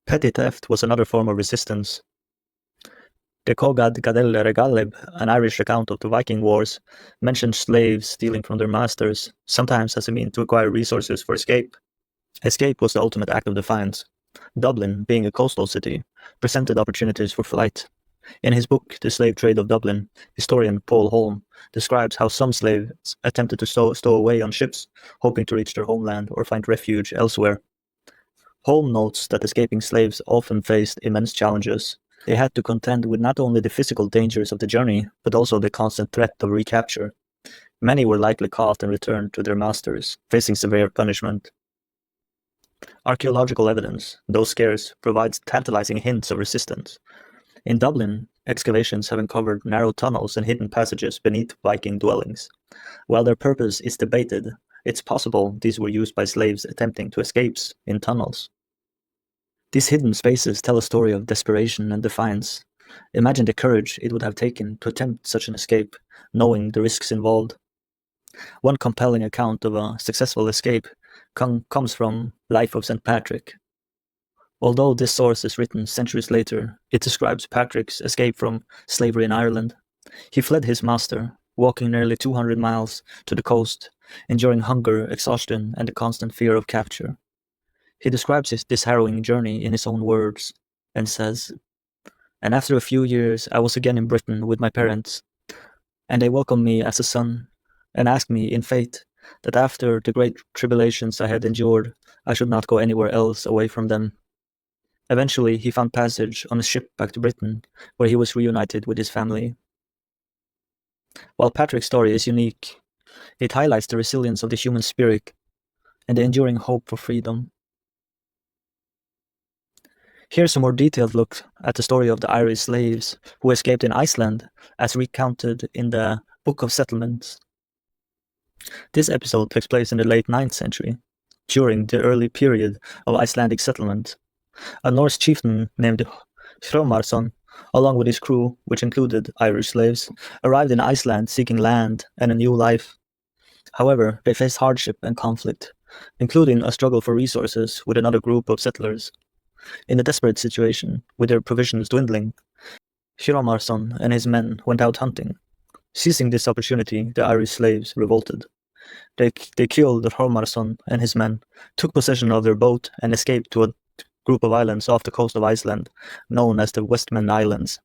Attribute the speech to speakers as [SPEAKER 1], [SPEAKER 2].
[SPEAKER 1] Petty theft was another form of resistance. The Kogad Gadel Regaleb, an Irish account of the Viking Wars, mentions slaves stealing from their masters, sometimes as a means to acquire resources for escape. Escape was the ultimate act of defiance. Dublin, being a coastal city, presented opportunities for flight. In his book, The Slave Trade of Dublin, historian Paul Holm describes how some slaves attempted to stow away on ships, hoping to reach their homeland or find refuge elsewhere. Holm notes that escaping slaves often faced immense challenges. They had to contend with not only the physical dangers of the journey, but also the constant threat of recapture. Many were likely caught and returned to their masters, facing severe punishment. Archaeological evidence, though scarce, provides tantalizing hints of resistance. In Dublin, excavations have uncovered narrow tunnels and hidden passages beneath Viking dwellings. While their purpose is debated, it's possible these were used by slaves attempting to escape in tunnels. These hidden spaces tell a story of desperation and defiance. Imagine the courage it would have taken to attempt such an escape, knowing the risks involved. One compelling account of a successful escape comes from Life of St. Patrick. Although this source is written centuries later, it describes Patrick's escape from slavery in Ireland. He fled his master, walking nearly 200 miles to the coast, enduring hunger, exhaustion, and the constant fear of capture. He describes this harrowing journey in his own words, and says, "And after a few years I was again in Britain with my parents, and they welcomed me as a son, and asked me in faith that after the great tribulations I had endured, I should not go anywhere else away from them." Eventually, he found passage on a ship back to Britain, where he was reunited with his family. While Patrick's story is unique, it highlights the resilience of the human spirit and the enduring hope for freedom. Here's a more detailed look at the story of the Irish slaves who escaped in Iceland, as recounted in the Book of Settlements. This episode takes place in the late 9th century, during the early period of Icelandic settlement. A Norse chieftain named Hromarsson, along with his crew, which included Irish slaves, arrived in Iceland seeking land and a new life. However, they faced hardship and conflict, including a struggle for resources with another group of settlers. In a desperate situation, with their provisions dwindling, Hromarsson and his men went out hunting. Seizing this opportunity, the Irish slaves revolted. They killed Hromarsson and his men, took possession of their boat, and escaped to a group of islands off the coast of Iceland, known as the Westman Islands.